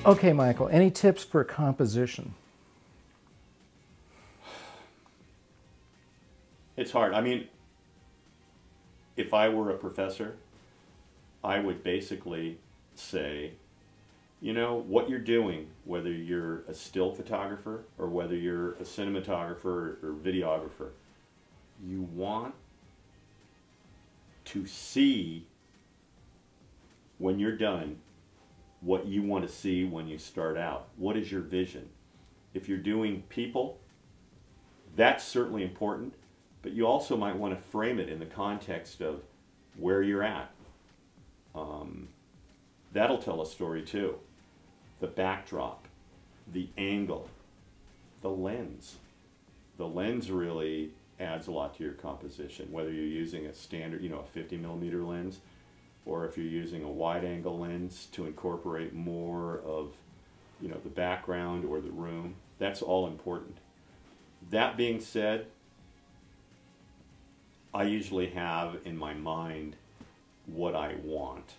Okay, Michael, any tips for composition? It's hard. I mean, if I were a professor, I would basically say, you know, what you're doing, whether you're a still photographer or whether you're a cinematographer or videographer, you want to see when you're done what you want to see when you start out. What is your vision? If you're doing people, that's certainly important, but you also might want to frame it in the context of where you're at. That'll tell a story too. The backdrop, the angle, the lens. The lens really adds a lot to your composition, whether you're using a standard, a 50 millimeter lens, or if you're using a wide angle lens to incorporate more of, the background or the room. That's all important. That being said, I usually have in my mind what I want.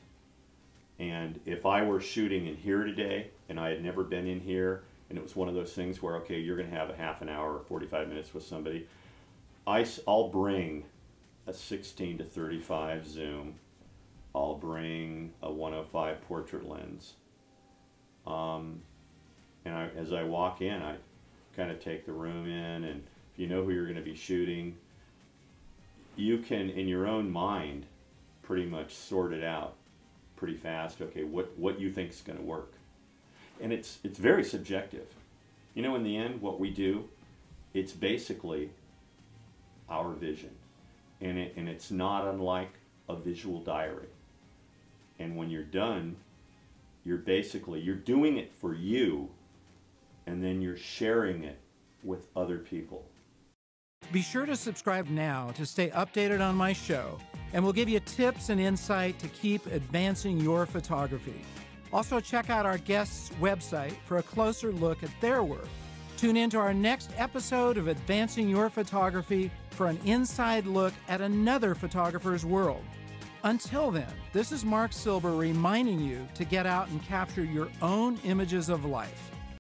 And if I were shooting in here today and I had never been in here and it was one of those things where, okay, you're going to have a half an hour or 45 minutes with somebody, I'll bring a 16-35 zoom. I'll bring a 105 portrait lens. As I walk in, I kind of take the room in, and if you know who you're going to be shooting, you can, in your own mind, pretty much sort it out pretty fast. Okay, what you think is going to work. And it's very subjective. In the end, what we do, it's basically our vision. And it's not unlike a visual diary. And when you're done, you're doing it for you, and then you're sharing it with other people. Be sure to subscribe now to stay updated on my show, and we'll give you tips and insight to keep advancing your photography. Also, check out our guests' website for a closer look at their work. Tune in to our next episode of Advancing Your Photography for an inside look at another photographer's world. Until then, this is Marc Silber reminding you to get out and capture your own images of life.